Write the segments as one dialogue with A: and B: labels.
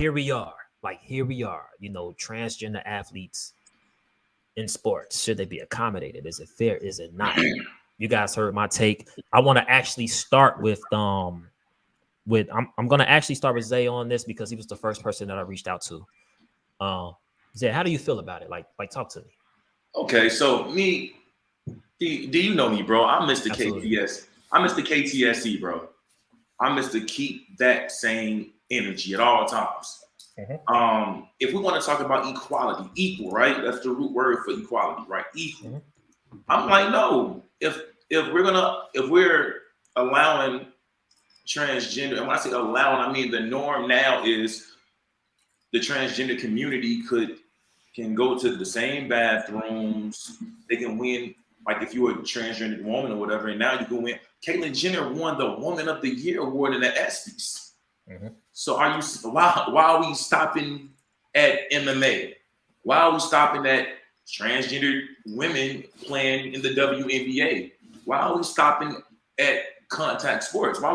A: here we are. Like, here we are. You know, transgender athletes in sports, should they be accommodated? Is it fair? Is it not? You guys heard my take. I want to actually start with I'm gonna actually start with Zay on this because he was the first person that I reached out to. Zay, how do you feel about it? Like talk to me.
B: Okay, so me, do you know me, bro? I'm Mr.
A: Absolutely.
B: KTS. I'm Mr. KTSE, bro. I'm Mr. Keep that same energy at all times.
A: Mm-hmm.
B: If we want to talk about equality, equal, right? That's the root word for equality, right? Equal.
A: Mm-hmm.
B: I'm like, no. If we're allowing transgender, and when I say allowing, I mean the norm now is the transgender community can go to the same bathrooms. They can win, like if you were a transgender woman or whatever, and now you can win. Caitlyn Jenner won the Woman of the Year award in the ESPYs.
A: Mm-hmm.
B: So why are we stopping at MMA? Why are we stopping at transgender women playing in the WNBA? Why are we stopping at contact sports? Why are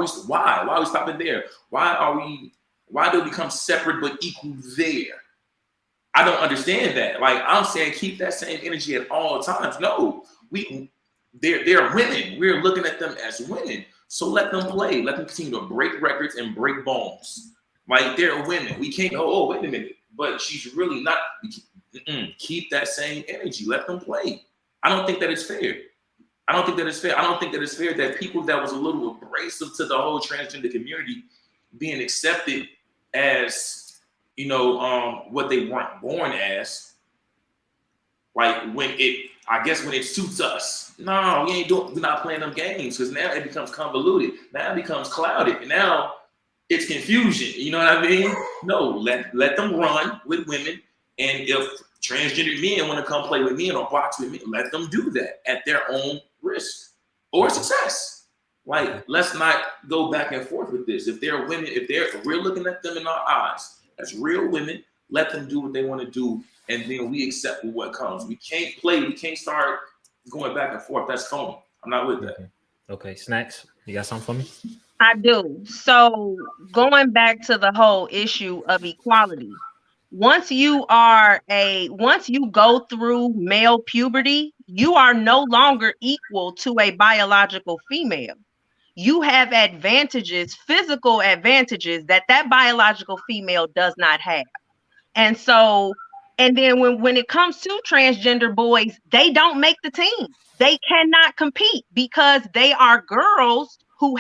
B: we stopping there? Why do we become separate but equal there? I don't understand that. Like, I'm saying, keep that same energy at all times. No, they're women. We're looking at them as women. So let them play. Let them continue to break records and break bones. Like, they're women. We can't, wait a minute. But she's really not. Keep that same energy. Let them play. I don't think that it's fair. I don't think that it's fair that people that was a little abrasive to the whole transgender community being accepted as, what they weren't born as. Like, when it suits us. No, we're not playing them games, because now it becomes convoluted. Now it becomes clouded. And now it's confusion. You know what I mean? No, let them run with women. And if transgender men want to come play with men or box with men, let them do that at their own risk or success. Like, let's not go back and forth with this. If they're women, if we're looking at them in our eyes as real women, let them do what they want to do, and then we accept what comes. We can't start going back and forth. That's phony. I'm not with that.
A: Okay, Snacks, you got something for me?
C: I do. So going back to the whole issue of equality, once you go through male puberty, you are no longer equal to a biological female. You have advantages, physical advantages that biological female does not have. And so, and then when it comes to transgender boys, they don't make the team. They cannot compete because they are girls who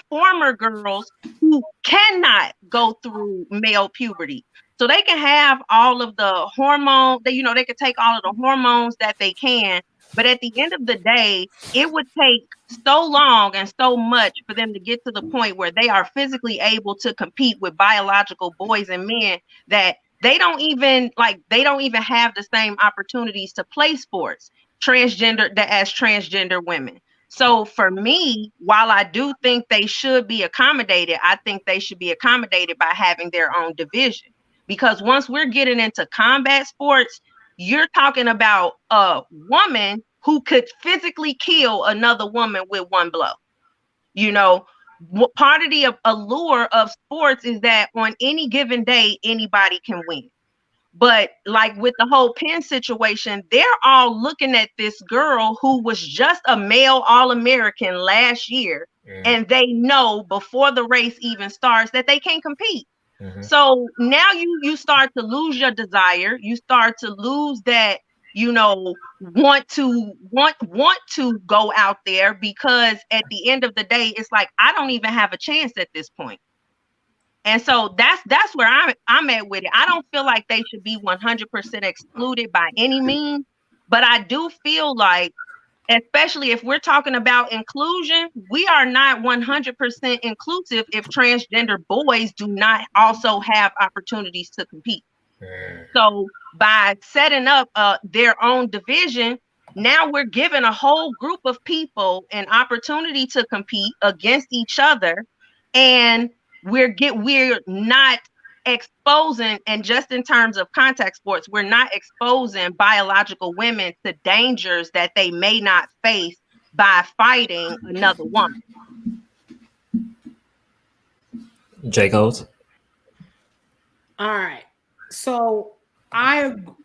C: former girls who cannot go through male puberty. So they can have all of the hormones, they can take all of the hormones that they can. But at the end of the day, it would take so long and so much for them to get to the point where they are physically able to compete with biological boys and men that they don't even have the same opportunities to play sports as transgender women. So for me, while I do think they should be accommodated, I think they should be accommodated by having their own division. Because once we're getting into combat sports, you're talking about a woman who could physically kill another woman with one blow. Part of the allure of sports is that on any given day, anybody can win. But like with the whole Penn situation, they're all looking at this girl who was just a male All-American last year, and they know before the race even starts that they can't compete. Mm-hmm. So now you start to lose your desire. You start to lose that, want to go out there, because at the end of the day, it's like, I don't even have a chance at this point. And so that's where I'm at with it. I don't feel like they should be 100% excluded by any means, but I do feel like, especially if we're talking about inclusion, we are not 100% inclusive if transgender boys do not also have opportunities to compete. So by setting up their own division, now we're giving a whole group of people an opportunity to compete against each other, and we're not exposing, and just in terms of contact sports, we're not exposing biological women to dangers that they may not face by fighting another woman.
A: J. Gold?
D: All right. So I'm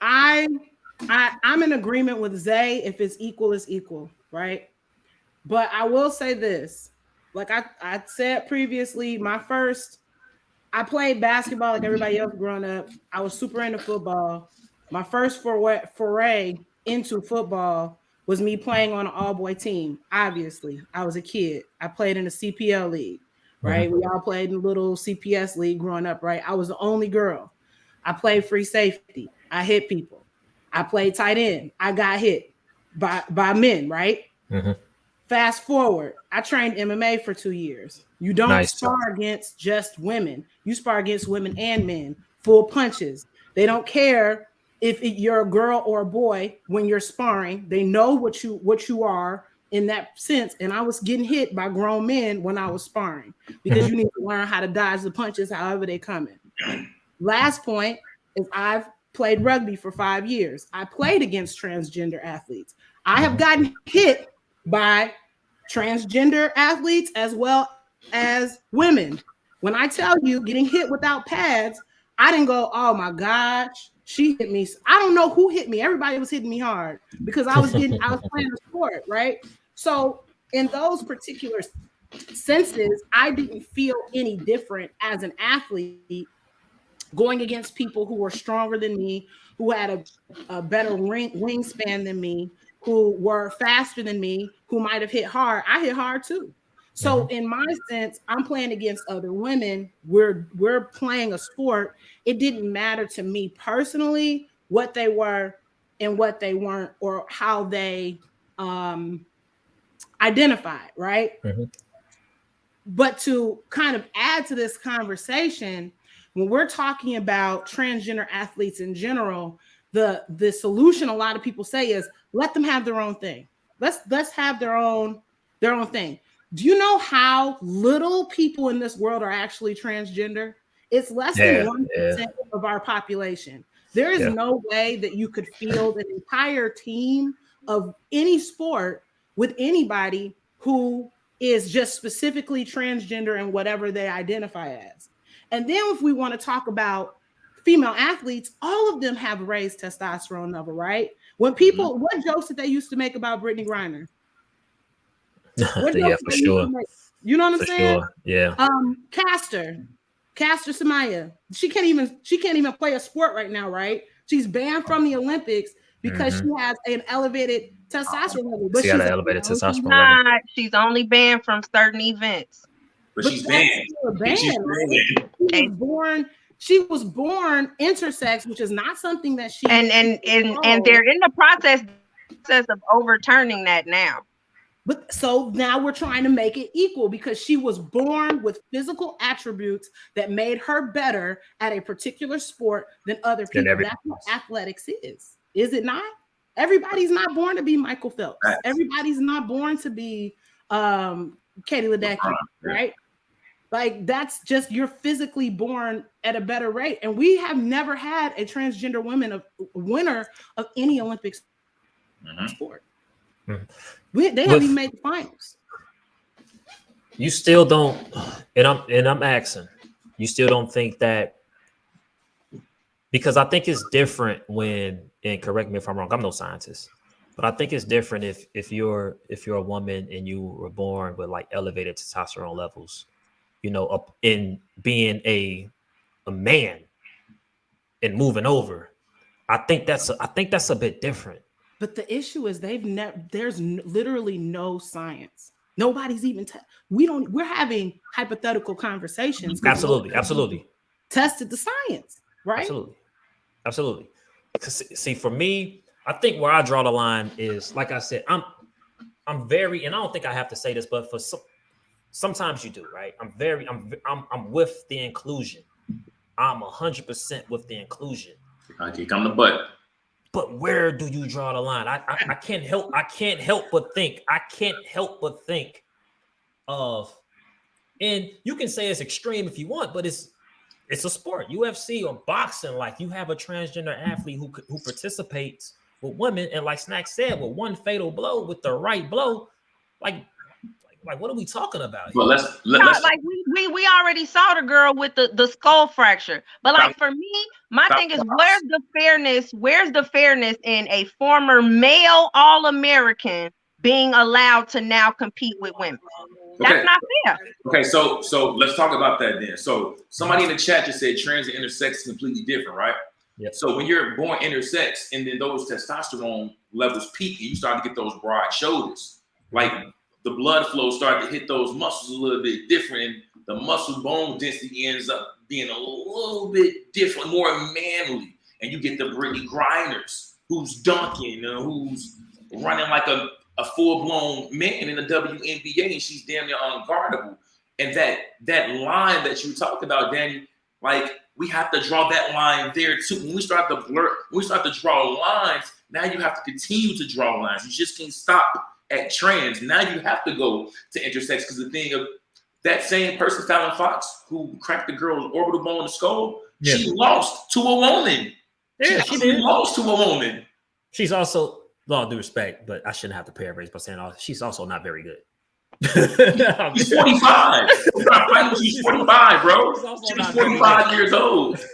D: in agreement with Zay. If it's equal, it's equal, right? But I will say this. Like I said previously, I played basketball like everybody else growing up. I was super into football. My first foray into football was me playing on an all-boy team. Obviously, I was a kid. I played in the CPL league, right? We all played in a little CPS league growing up, right? I was the only girl. I played free safety. I hit people. I played tight end. I got hit by men, right? Fast forward, I trained MMA for 2 years. You don't spar against just women. You spar against women and men. Full punches. They don't care if you're a girl or a boy when you're sparring. They know what you are in that sense. And I was getting hit by grown men when I was sparring because you need to learn how to dodge the punches however they come in. Last point is I've played rugby for 5 years. I played against transgender athletes. I have gotten hit by transgender athletes as well as women. When I tell you getting hit without pads, I didn't go, oh my gosh, she hit me. I don't know who hit me. Everybody was hitting me hard because I was playing a sport, right? So in those particular senses, I didn't feel any different as an athlete going against people who were stronger than me, who had a better wingspan than me, who were faster than me, who might have hit hard. I hit hard too. So in my sense, I'm playing against other women. We're playing a sport. It didn't matter to me personally what they were and what they weren't or how they identified, right? But to kind of add to this conversation, when we're talking about transgender athletes in general, the solution a lot of people say is let them have their own thing. Let's have their own thing. Do you know how little people in this world are actually transgender? It's less than 1% of our population. There is no way that you could field an entire team of any sport with anybody who is just specifically transgender and whatever they identify as. And then if we want to talk about female athletes, all of them have raised testosterone level, right? When people, what jokes did they used to make about Brittany Griner?
A: Yeah, for sure.
D: You know what I'm saying?
A: Sure. Yeah.
D: Caster Samaya, she can't even play a sport right now, right? She's banned from the Olympics because she has an elevated testosterone level. But
A: she's got an elevated testosterone level.
C: She's only banned from certain events.
B: But she's banned.
D: She was born intersex, which is not something that she
C: and they're in the process of overturning that now.
D: But so now we're trying to make it equal because she was born with physical attributes that made her better at a particular sport than other people. That's what athletics is it not? Everybody's not born to be Michael Phelps. Right. Everybody's not born to be Katie Ledecky, right? Like that's just you're physically born at a better rate. And we have never had a transgender winner of any Olympics sport. They haven't even made the finals.
A: You still don't, and I'm asking, you still don't think that, because I think it's different when, and correct me if I'm wrong, I'm no scientist, but I think it's different if you're a woman and you were born with like elevated testosterone levels, you know, up in being a man and moving over. I think that's a bit different.
D: But the issue is there's literally no science. Nobody's even we're having hypothetical conversations.
A: Absolutely.
D: Tested the science, right?
A: Absolutely. See, for me, I think where I draw the line is, like I said, I'm very, and I don't think I have to say this, but sometimes you do, right? I'm with the inclusion. I'm 100% with the inclusion.
B: I kick on the butt.
A: But where do you draw the line? I can't help but think of, and you can say it's extreme if you want, but it's a sport. UFC or boxing, like you have a transgender athlete who participates with women, and like Snack said, with one fatal blow, with the right blow, like Like, what are we talking about
B: But
A: here?
B: let's
C: like we already saw the girl with the skull fracture. But like for me, my thing is where's the fairness? Where's the fairness in a former male All-American being allowed to now compete with women? That's not fair.
B: Okay, so let's talk about that then. So somebody in the chat just said trans and intersex is completely different, right?
A: Yep.
B: So when you're born intersex and then those testosterone levels peak and you start to get those broad shoulders, like the blood flow started to hit those muscles a little bit different, and the muscle bone density ends up being a little bit different, more manly, and you get the Brittany Grinders who's dunking, who's running like a full-blown man in the WNBA, and she's damn near unguardable. And that line that you talked about, Danny, like we have to draw that line there too. When we start to draw lines, now you have to continue to draw lines. You just can't stop at trans. Now you have to go to intersex, because the thing of that same person, Fallon Fox, who cracked the girl's orbital bone in the skull, she lost to a woman.
A: Yeah, she did.
B: Lost to a woman.
A: She's also, all due respect, but I shouldn't have to paraphrase by saying she's also not very good.
B: She's 45. She's 45, bro. She's 45 years old.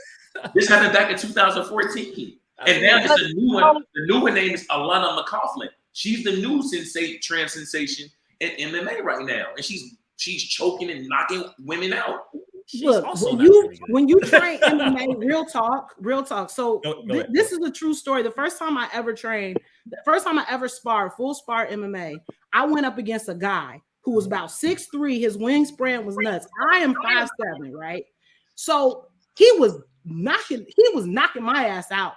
B: This happened back in 2014. And now it's a new one. The new one name is Alana McCaughlin. She's the new trans sensation in MMA right now. And she's choking and knocking women out.
D: Look, when you train MMA, real talk. So this is a true story. The first time I ever trained, the first time I ever sparred, full spar MMA, I went up against a guy who was about 6'3". His wingspan was nuts. I am 5'7", right? So he was knocking my ass out.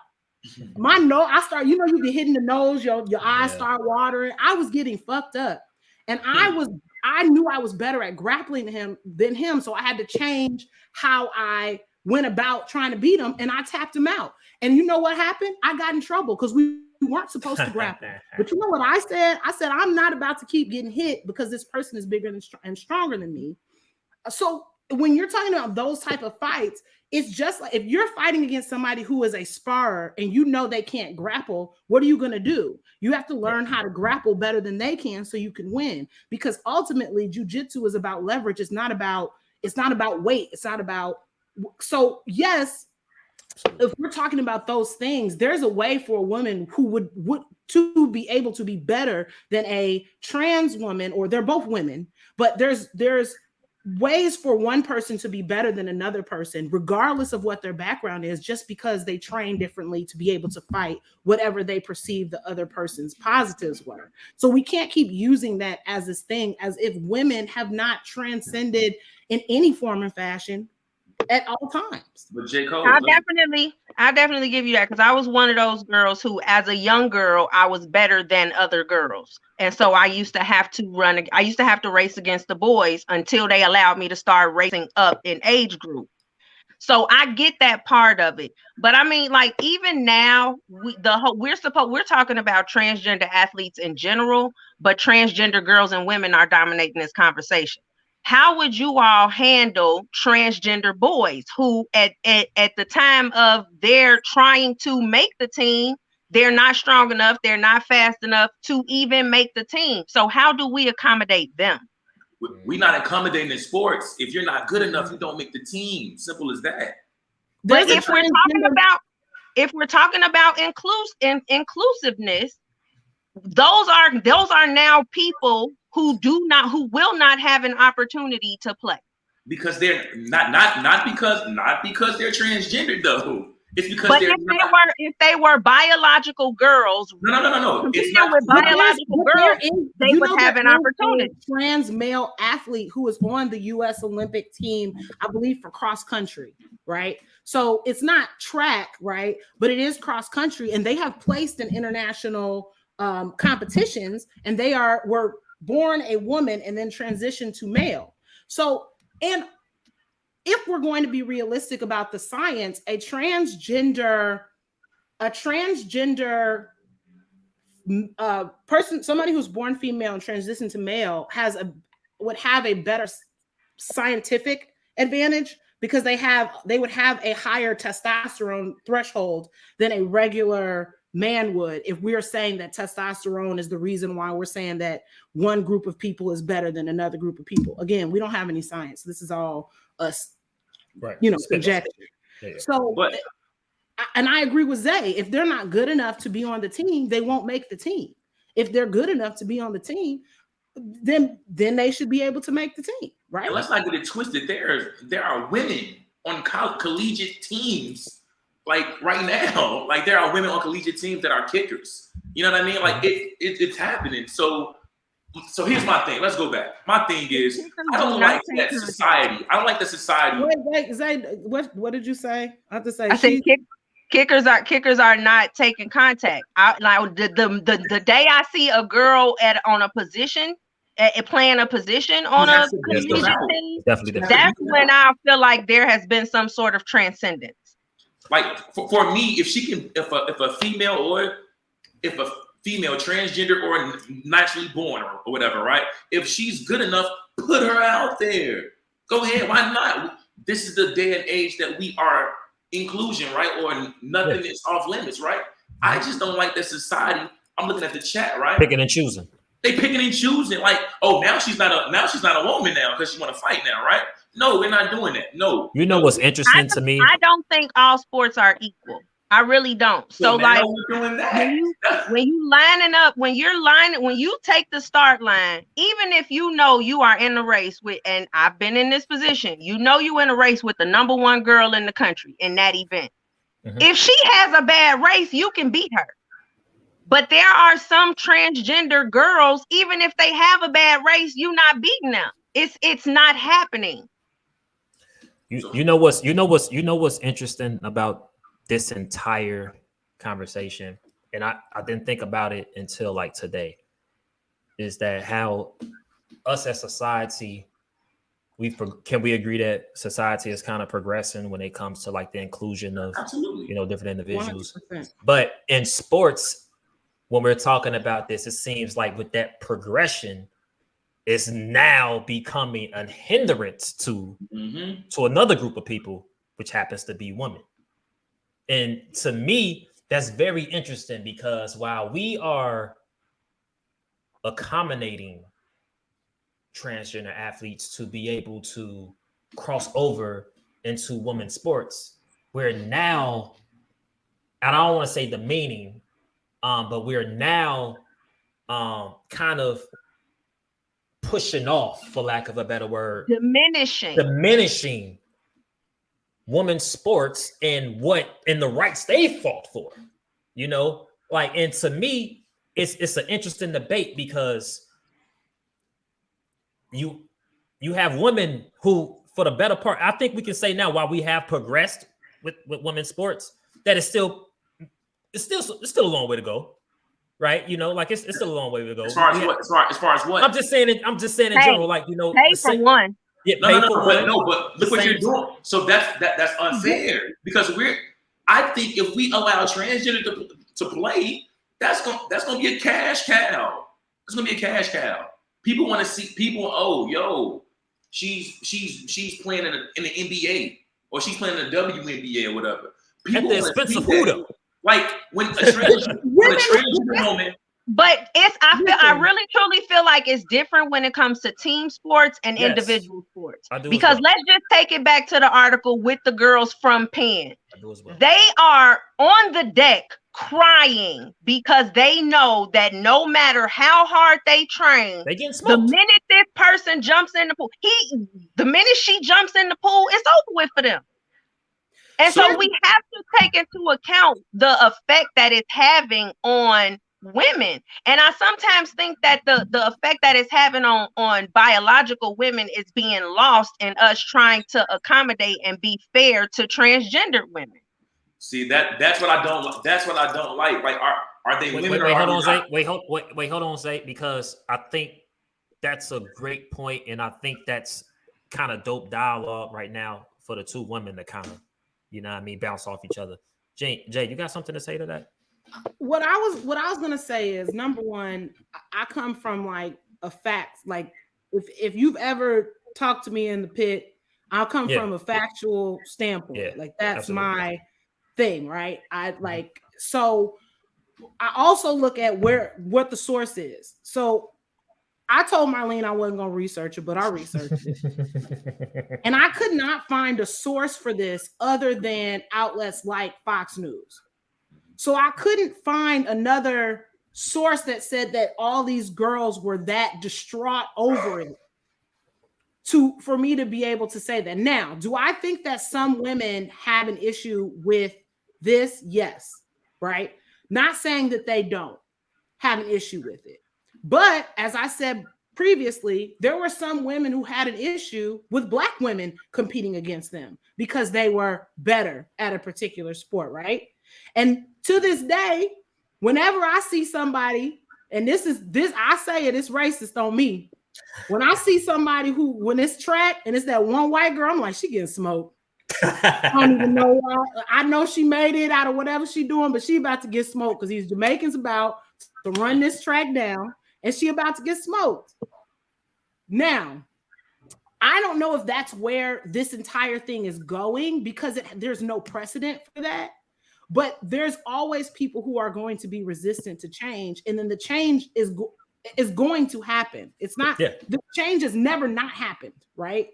D: My nose, you get hit in the nose, your eyes start watering. I was getting fucked up. And I knew I was better at grappling than him. So I had to change how I went about trying to beat him, and I tapped him out. And you know what happened? I got in trouble because we weren't supposed to grapple. But you know what I said? I said, I'm not about to keep getting hit because this person is bigger and stronger than me. So when you're talking about those type of fights, it's just like if you're fighting against somebody who is a sparrer and you know they can't grapple, what are you going to do? You have to learn how to grapple better than they can so you can win. Because ultimately, jiu-jitsu is about leverage. It's not about weight. It's not about. So yes, if we're talking about those things, there's a way for a woman who would to be able to be better than a trans woman, or they're both women, but there's ways for one person to be better than another person, regardless of what their background is, just because they train differently to be able to fight whatever they perceive the other person's positives were. So we can't keep using that as this thing, as if women have not transcended in any form or fashion at all times.
B: But J. Cole,
C: I definitely give you that, because I was one of those girls who, as a young girl, I was better than other girls. And so I used to have to race against the boys until they allowed me to start racing up in age group. So I get that part of it. But I mean, like, even now, we're talking about transgender athletes in general, but transgender girls and women are dominating this conversation. How would you all handle transgender boys who at the time of their trying to make the team, they're not strong enough, they're not fast enough to even make the team? So how do we accommodate them?
B: We're not accommodating in sports. If you're not good enough, you don't make the team. Simple as that.
C: But if we're talking about inclusiveness, those are now people who will not have an opportunity to play.
B: Because they're not because they're transgender though. It's because
C: if they were biological girls,
B: no. It's not
C: with biological girls, they would have an opportunity.
D: Trans male athlete who is on the U.S. Olympic team, I believe, for cross country, right? So it's not track, right? But it is cross country, and they have placed in international competitions, and they were born a woman and then transitioned to male. So, and if we're going to be realistic about the science, a transgender person, somebody who's born female and transitioned to male, would have a better scientific advantage, because they would have a higher testosterone threshold than a regular man would if we're saying that testosterone is the reason why we're saying that one group of people is better than another group of people. Again, we don't have any science. This is all us,
A: right?
D: Conjecture.
A: Yeah.
D: So, and I agree with Zay. If they're not good enough to be on the team, they won't make the team. If they're good enough to be on the team, then they should be able to make the team, right?
B: And let's not get it twisted. There are women on collegiate teams, like right now. Like there are women on collegiate teams that are kickers. You know what I mean? Like it's happening. So here's my thing. Let's go back. My thing is I don't like that society. I don't like the society.
D: Wait, Zay, what did you say? I have to say.
C: I said kickers are not taking contact. Like the day I see a girl on a position. Playing a position on a collegiate team, that's when I feel like there has been some sort of transcendence.
B: Like for me, if a female or if a female transgender or naturally born or whatever, right? If she's good enough, put her out there. Go ahead, why not? This is the day and age that we are inclusion, right? Or nothing is off limits, right? I just don't like that society. I'm looking at the chat, right?
A: Picking and choosing.
B: They picking and choosing, like, oh, now she's not a woman now because she want to fight now, right? No, we're not doing that. No.
A: You know what's interesting to me?
C: I don't think all sports are equal. I really don't. So like when you take the start line, even if you know you are in the race with, and I've been in this position, you know you in a race with the number one girl in the country in that event. Mm-hmm. If she has a bad race, you can beat her. But there are some transgender girls, even if they have a bad race, you're not beating them. It's not happening.
A: You know what's interesting about this entire conversation, and I didn't think about it until like today, is that how us as society, can we agree that society is kind of progressing when it comes to like the inclusion of different individuals? 100%. But in sports, when we're talking about this, it seems like with that progression, it's now becoming a hindrance to another group of people, which happens to be women. And to me, that's very interesting because while we are accommodating transgender athletes to be able to cross over into women's sports, we're now, and I don't want to say demeaning, but we're now kind of pushing off, for lack of a better word, diminishing women's sports and the rights they fought for. And to me, it's an interesting debate because you have women who, for the better part, I think we can say now, while we have progressed with women's sports, that it's still a long way to go, right? It's still a long way to go.
B: As far as what?
A: I'm just saying in general, like
C: pay for one.
A: Yeah,
B: but look what you're doing. So that's unfair because I think if we allow transgender to play, that's gonna be a cash cow. It's gonna be a cash cow. People want to see people. Oh, yo, she's playing in the NBA or she's playing in the WNBA or whatever. People
A: at the expense of who though?
B: Like when a transgender woman.
C: But I really truly feel like it's different when it comes to team sports and individual sports. Because let's just take it back to the article with the girls from Penn. They are on the deck crying because they know that no matter how hard they train, the minute this person jumps in the pool, the minute she jumps in the pool, it's over with for them. And so we have to take into account the effect that it's having on women. And I sometimes think that the effect that it's having on biological women is being lost in us trying to accommodate and be fair to transgender women.
B: See, that's what I don't. That's what I don't like. Like, are they women?
A: Wait, hold on, Zay, because I think that's a great point, and I think that's kind of dope dialogue right now for the two women to kind of, bounce off each other. Jay, you got something to say to that?
D: What I was gonna say is, number one, I come from like a fact. Like, if you've ever talked to me in the pit, I'll come from a factual standpoint. Like that's absolutely my thing, right? So I also look at what the source is. So I told Marlene I wasn't going to research it, but I researched it. And I could not find a source for this other than outlets like Fox News. So I couldn't find another source that said that all these girls were that distraught over it for me to be able to say that. Now, do I think that some women have an issue with this? Yes, right? Not saying that they don't have an issue with it. But as I said previously, there were some women who had an issue with Black women competing against them because they were better at a particular sport, right? And to this day, whenever I see somebody, and this I say it's racist on me. When I see somebody when it's track and it's that one white girl, I'm like, she getting smoked. I don't even know why. I know she made it out of whatever she doing, but she about to get smoked because these Jamaicans about to run this track down, and she about to get smoked. Now, I don't know if that's where this entire thing is going because there's no precedent for that. But there's always people who are going to be resistant to change, and then the change is going to happen. It's not the change has never not happened, right?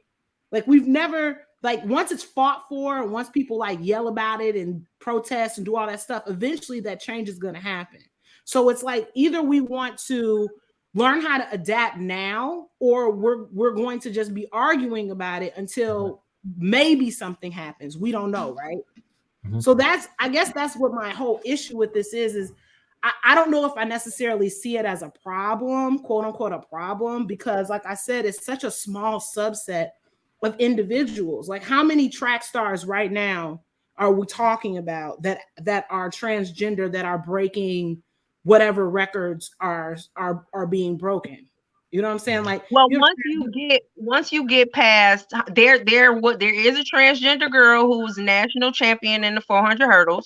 D: Like we've never once it's fought for, and once people like yell about it and protest and do all that stuff, eventually that change is going to happen. So it's like either we want to learn how to adapt now, or we're going to just be arguing about it until maybe something happens. We don't know, right? So I guess that's what my whole issue with this is I don't know if I necessarily see it as a problem, quote unquote, a problem, because like I said, it's such a small subset of individuals. Like how many track stars right now are we talking about that are transgender, that are breaking whatever records are being broken? You know what I'm saying? Like,
C: well, once you get past there is a transgender girl who was national champion in the 400 hurdles.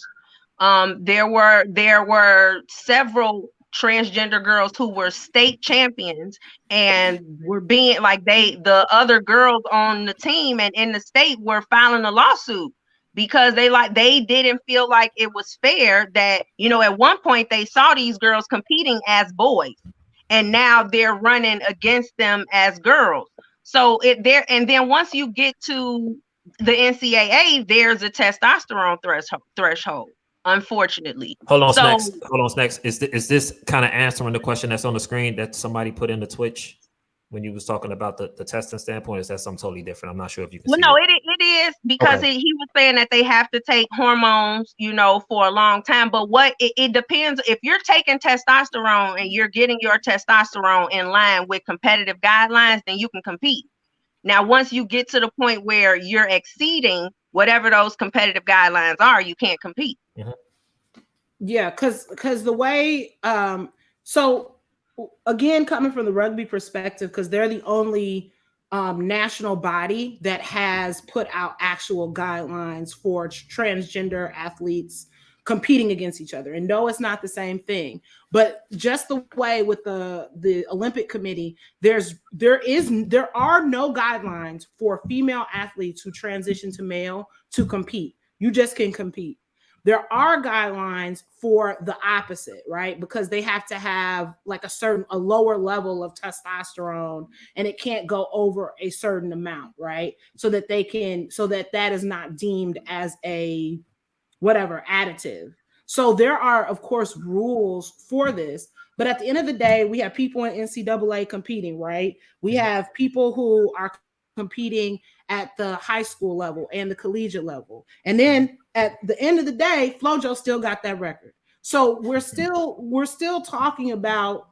C: There were several transgender girls who were state champions and were being the other girls on the team and in the state were filing a lawsuit because they didn't feel like it was fair that, at one point they saw these girls competing as boys. And now they're running against them as girls. So then once you get to the NCAA, there's a testosterone threshold, unfortunately.
A: Hold on, Snacks. Is this kind of answering the question that's on the screen that somebody put in the Twitch when you was talking about the testing standpoint? Is that something totally different? I'm not sure if you can see
C: it is because he was saying that they have to take hormones, for a long time. But it depends. If you're taking testosterone and you're getting your testosterone in line with competitive guidelines, then you can compete. Now, once you get to the point where you're exceeding whatever those competitive guidelines are, you can't compete.
A: Mm-hmm.
D: Yeah, because the way so again, coming from the rugby perspective, because they're the only national body that has put out actual guidelines for transgender athletes competing against each other. And no, it's not the same thing, but just the way with the Olympic Committee, there are no guidelines for female athletes who transition to male to compete. You just can compete. There are guidelines for the opposite, right? Because they have to have like a lower level of testosterone and it can't go over a certain amount, right? So that that is not deemed as a whatever additive. So there are, of course, rules for this. But at the end of the day, we have people in NCAA competing, right? We have people who are competing at the high school level and the collegiate level. And then at the end of the day, FloJo still got that record. So we're still talking about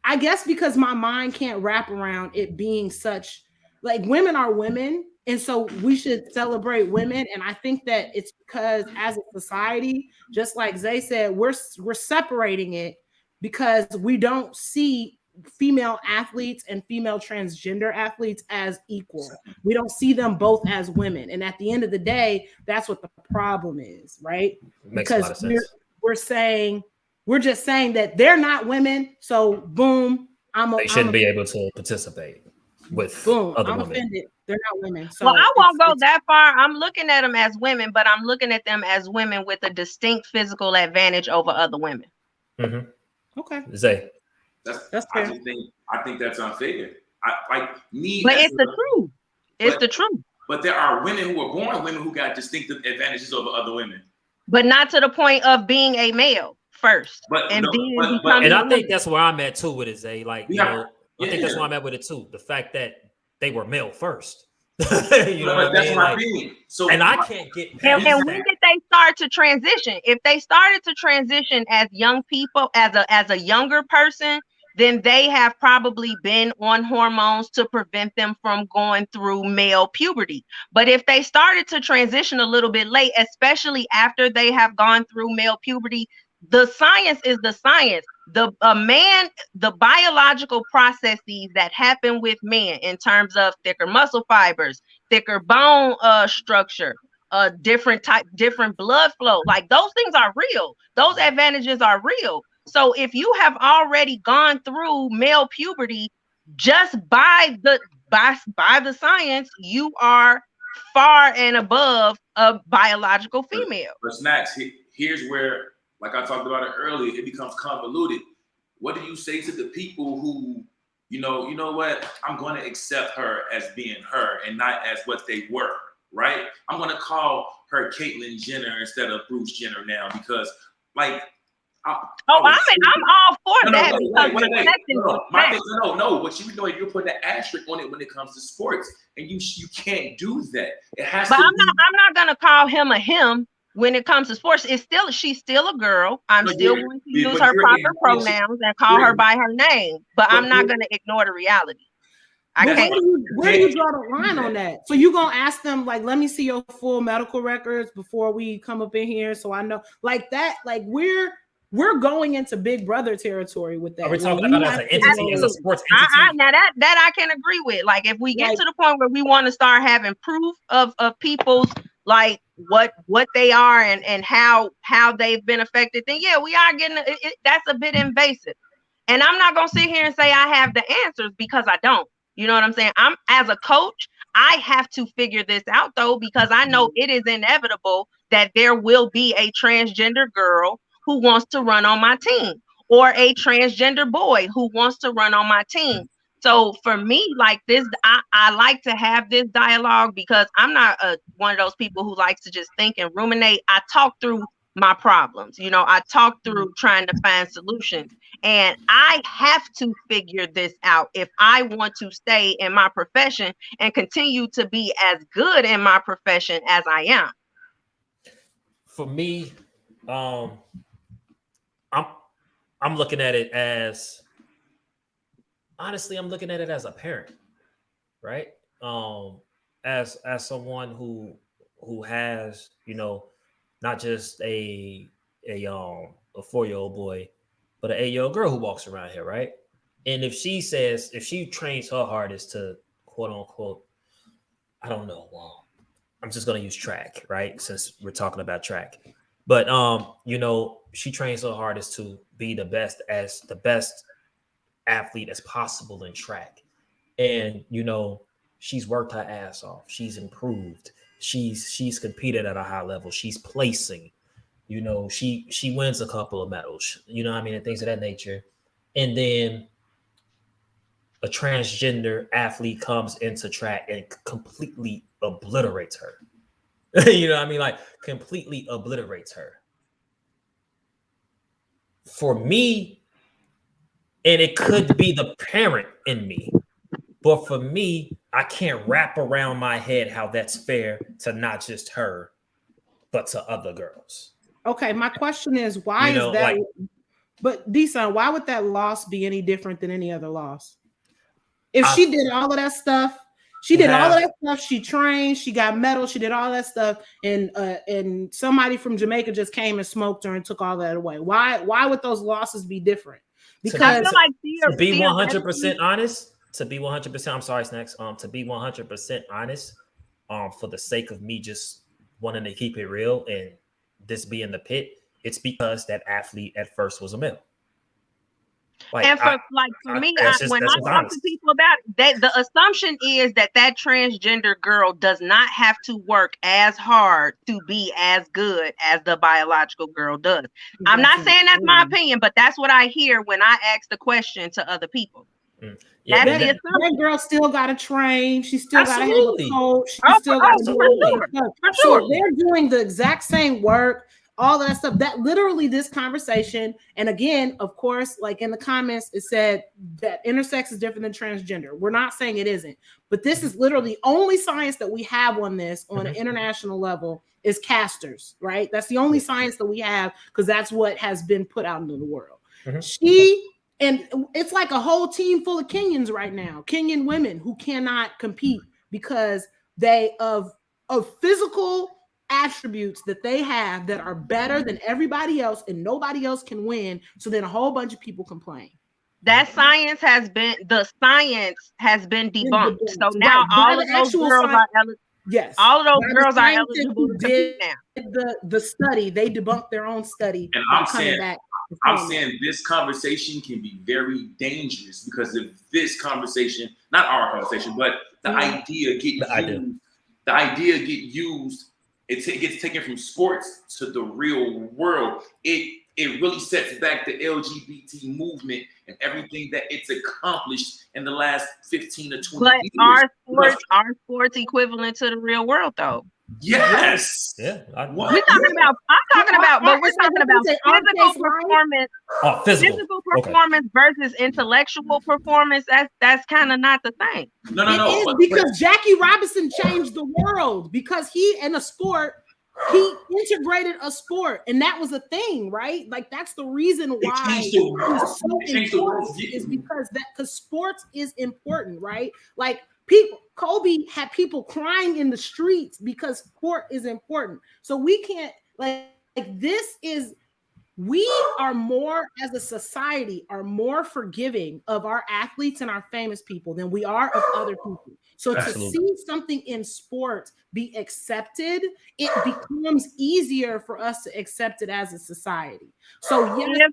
D: I guess because my mind can't wrap around it being such like women are women. And so we should celebrate women. And I think that it's because as a society, just like Zay said, we're separating it because we don't see female athletes and female transgender athletes as equal. We don't see them both as women. And at the end of the day, that's what the problem is, right?
A: Makes a lot of sense.
D: We're just saying that they're not women. So boom,
A: they shouldn't be able to participate with other women.
D: Offended They're not women. So
C: well, I won't go
D: it's
C: that far. I'm looking at them as women, but I'm looking at them as women with a distinct physical advantage over other women.
D: okay.
A: Zay.
D: That's fair.
B: I think that's unfair. Like me,
C: But it's the truth. It's the truth.
B: But there are women who were born women who got distinctive advantages over other women.
C: But not to the point of being a male first.
B: And
A: I think that's where I'm at too with it, Zay. Like, I think that's where I'm at with it too. The fact that they were male first. You know what I mean? Like, so, and I can't get past
C: and when did they start to transition? If they started to transition as young people, as a younger person, then they have probably been on hormones to prevent them from going through male puberty. But if they started to transition a little bit late, especially after they have gone through male puberty, the science is the science. The biological processes that happen with men in terms of thicker muscle fibers, thicker bone structure, different blood flow, like those things are real. Those advantages are real. So if you have already gone through male puberty, just by the science, you are far and above a biological female.
B: But Snacks, here's where, like I talked about it earlier, it becomes convoluted. What do you say to the people who, you know what? I'm going to accept her as being her and not as what they were, right? I'm going to call her Caitlyn Jenner instead of Bruce Jenner now because, like, I'm all for that. No. What you know, you're putting an asterisk on it when it comes to sports, and you can't do that. It has to.
C: But I'm not gonna call him a him when it comes to sports. She's still a girl. I'm still going to use her proper pronouns and call her by her name. But I'm not gonna ignore the reality.
D: Where do you draw the line on that? So you gonna ask them, like, let me see your full medical records before we come up in here, so I know, like that, like we're going into Big Brother territory with that.
A: Are we talking about as an entity, as a sports entity?
C: Now that I can agree with. Like, if we get to the point where we want to start having proof of people's, like, what they are and how they've been affected, then yeah, we are getting that's a bit invasive. And I'm not gonna sit here and say I have the answers because I don't. You know what I'm saying? I'm, as a coach, I have to figure this out though, because I know it is inevitable that there will be a transgender girl who wants to run on my team, or a transgender boy who wants to run on my team. So for me, like this, I like to have this dialogue because I'm not one of those people who likes to just think and ruminate. I talk through my problems. I talk through trying to find solutions, and I have to figure this out if I want to stay in my profession and continue to be as good in my profession as I am.
A: For me, I'm looking at it as, honestly, I'm looking at it as a parent, right? As someone who has, not just a 4-year-old boy, but an 8-year-old girl who walks around here, right? And if she trains her hardest to, quote unquote, I don't know, I'm just gonna use track, right? Since we're talking about track. But she trains her hardest to be the best athlete as possible in track. And she's worked her ass off. She's improved. She's competed at a high level. She's placing. She wins a couple of medals, and things of that nature. And then a transgender athlete comes into track and completely obliterates her. Like completely obliterates her. For me, and it could be the parent in me, but for me, I can't wrap around my head how that's fair to not just her, but to other girls.
D: Okay, my question is, why is that? But D-Son, why would that loss be any different than any other loss? If she did all of that stuff, she trained, she got medals, she did all that stuff, and somebody from Jamaica just came and smoked her and took all that away. Why would those losses be different? Because
A: I feel like to be 100% honest, I'm sorry, Snacks. To be 100% honest, for the sake of me just wanting to keep it real and this being the pit, it's because that athlete at first was a male. Like,
C: And for me, when
A: that's
C: I
A: just
C: talk to
A: honest.
C: people about it, that the assumption is that transgender girl does not have to work as hard to be as good as the biological girl does. I'm not saying that's my opinion, but that's what I hear when I ask the question to other people.
A: Yeah,
C: That's the
D: that girl still got to train. She still got to have a coach. She still got to do all that. So if they're doing the exact same work, all that stuff, that literally this conversation. And again, of course, like in the comments, it said that intersex is different than transgender. We're not saying it isn't, but this is literally the only science that we have on this on an international level is casters, right? That's the only science that we have because that's what has been put out into the world. And it's like a whole team full of Kenyans right now, Kenyan women who cannot compete because they of physical attributes that they have that are better than everybody else and nobody else can win. So then a whole bunch of people complain.
C: That science has been debunked. So now all of those girls are eligible.
D: Yes.
C: All of those girls are eligible to compete now.
D: The study, they debunked their own study.
B: And I'm saying this conversation can be very dangerous because if this conversation, not our conversation, but the idea get used, it gets taken from sports to the real world. It really sets back the LGBT movement and everything that it's accomplished in the last 15 to 20 years.
C: But are sports equivalent to the real world though?
B: Yes.
A: Yeah.
C: I'm talking about physical performance.
A: Oh,
C: physical performance versus intellectual performance. That's kind of not the thing.
B: No.
D: It is because Jackie Robinson changed the world because he integrated a sport, and that was a thing, right? Like that's the reason why it's so important is because sports is important, right? Like Kobe had people crying in the streets because sport is important. So we can't we are more as a society are more forgiving of our athletes and our famous people than we are of other people. So to see something in sports be accepted, it becomes easier for us to accept it as a society. So yes,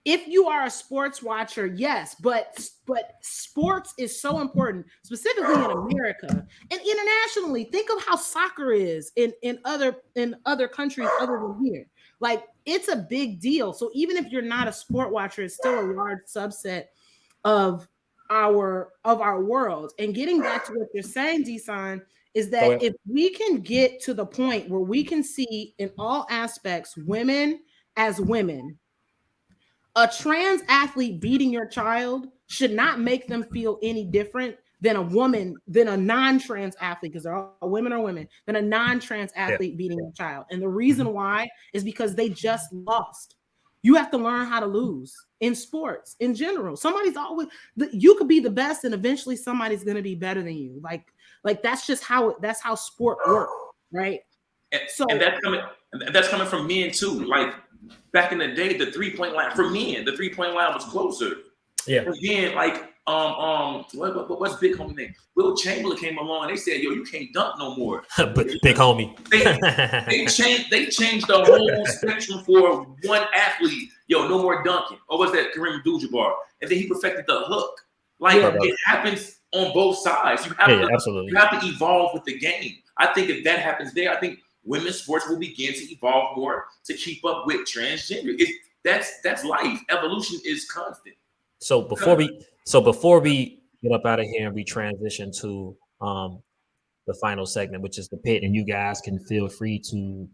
D: if you are a sports watcher, yes, but sports is so important, specifically in America and internationally. Think of how soccer is in other countries other than here. Like it's a big deal. So even if you're not a sport watcher, it's still a large subset of our world. And getting back to what you're saying, Desan, is that if we can get to the point where we can see in all aspects women as women, a trans athlete beating your child should not make them feel any different than a non-trans athlete, because they're all women or women, than a non-trans athlete beating your child. And the reason why is because they just lost. You have to learn how to lose in sports in general. You could be the best and eventually somebody's going to be better than you. Like that's just how sport works, right?
B: And that's coming from men too. Like back in the day, the 3-point line for men, the 3-point line was closer.
A: Yeah.
B: Again, like what's big homie name? Will Chamberlain came along and they said, "Yo, you can't dunk no more."
A: Big homie.
B: They changed the whole spectrum for one athlete. Yo, no more dunking. Or was that Kareem Abdul-Jabbar? And then he perfected the hook. Like it happens on both sides. You have to evolve with the game. I think if that happens there, I think women's sports will begin to evolve more to keep up with transgender. That's life. Evolution is constant.
A: So before we get up out of here and we transition to the final segment, which is the pit, and you guys can feel free to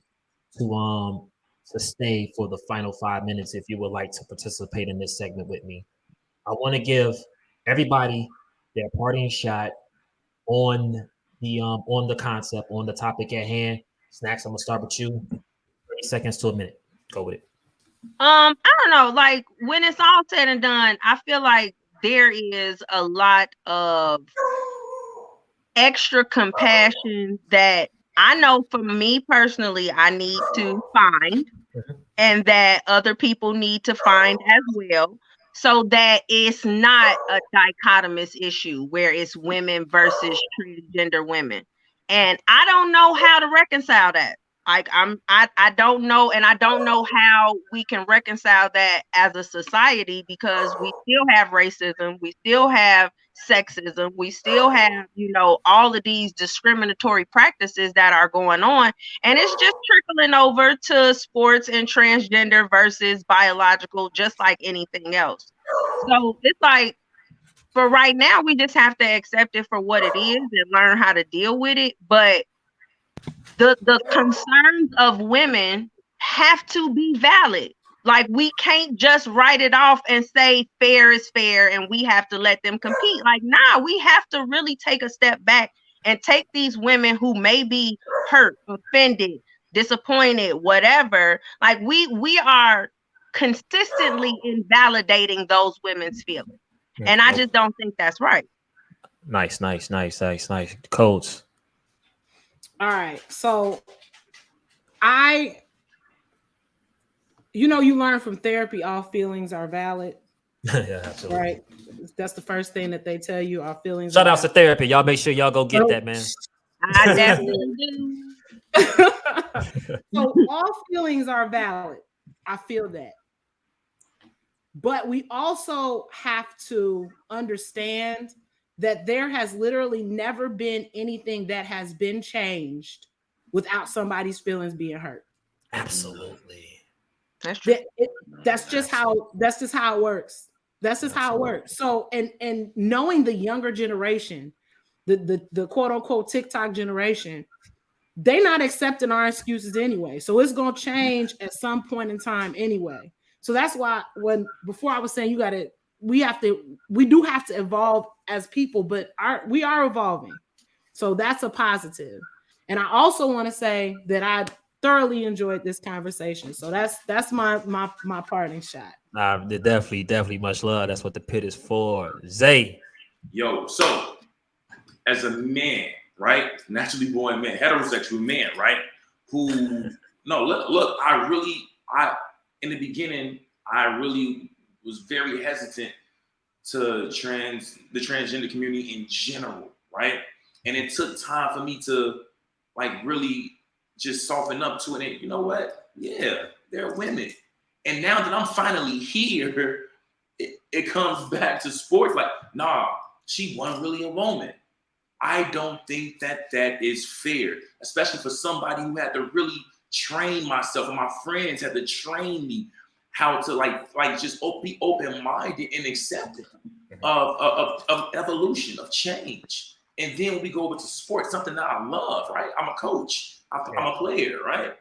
A: stay for the final 5 minutes if you would like to participate in this segment with me. I want to give everybody their parting shot on the concept, on the topic at hand. Snacks, I'm gonna start with you. 30 seconds to a minute. Go with it.
C: I don't know. Like when it's all said and done, I feel like there is a lot of extra compassion that I know for me personally, I need to find, and that other people need to find as well, so that it's not a dichotomous issue where it's women versus transgender women. And I don't know how to reconcile that. Like I don't know, and I don't know how we can reconcile that as a society, because we still have racism, we still have sexism, we still have, you know, all of these discriminatory practices that are going on, and it's just trickling over to sports and transgender versus biological, just like anything else. So it's like, for right now, we just have to accept it for what it is and learn how to deal with it. But the concerns of women have to be valid. Like, we can't just write it off and say fair is fair and we have to let them compete. Like, nah, we have to really take a step back and take these women who may be hurt, offended, disappointed, whatever. Like, we are consistently invalidating those women's feelings. And I just don't think that's right.
A: Nice. Coach.
D: All right. So you learn from therapy, all feelings are valid.
A: Yeah, absolutely.
D: Right. That's the first thing that they tell you. Our feelings.
A: Shout out to therapy. Y'all make sure y'all go get that, man.
C: I definitely do.
D: So all feelings are valid. I feel that. But we also have to understand that there has literally never been anything that has been changed without somebody's feelings being hurt.
A: Absolutely.
C: That's true.
D: That's just how it works. That's just how it works. So, and knowing the younger generation, the quote unquote TikTok generation, they're not accepting our excuses anyway. So it's gonna change at some point in time anyway. So that's why before I was saying we do have to evolve as people, but we are evolving. So that's a positive. And I also want to say that I thoroughly enjoyed this conversation. So that's my parting shot.
A: Definitely much love. That's what the pit is for. Zay.
B: Yo, so as a man, right? Naturally born man, heterosexual man, right? Look, in the beginning, I really was very hesitant to the transgender community in general, right? And it took time for me to like really just soften up to it. And you know what? Yeah, they're women. And now that I'm finally here, it comes back to sports. Like, nah, she wasn't really a woman. I don't think that is fair, especially for somebody who had to really train myself, and my friends had to train me how to like just be open-minded and accepting of evolution, of change. And then when we go over to sports, something that I love, right? I'm a coach, I'm a player, right?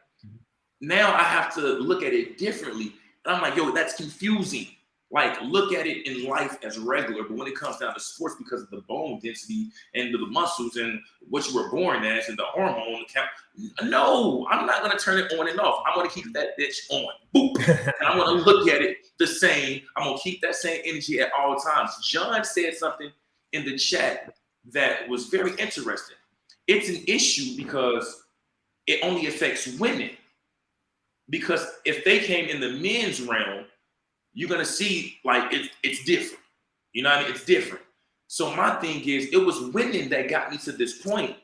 B: Now I have to look at it differently. And I'm like, yo, that's confusing. Like, look at it in life as regular, but when it comes down to sports, because of the bone density and the muscles and what you were born as and the hormone account, no, I'm not going to turn it on and off. I'm going to keep that bitch on. Boop. And I'm going to look at it the same. I'm going to keep that same energy at all times. John said something in the chat that was very interesting. It's an issue because it only affects women. Because if they came in the men's realm, you're going to see like it's different. You know what I mean? It's different. So my thing is, it was women that got me to this point.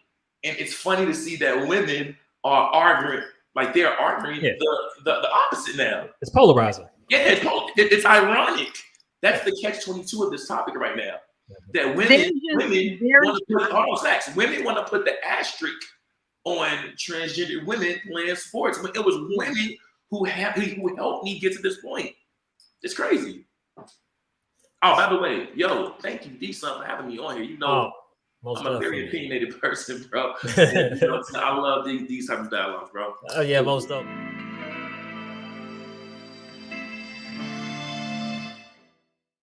B: And it's funny to see that women are arguing, like they're arguing the opposite now.
A: It's polarizing.
B: Yeah, it's ironic. That's the catch-22 of this topic right now. That women want to put the asterisk on transgender women playing sports. When it was women who helped me get to this point. It's crazy. Oh, by the way, yo, thank you, D-Son, for having me on here. You know, I'm a very opinionated person, bro. And, I love these type of dialogues, bro.
A: Oh, yeah, most of them.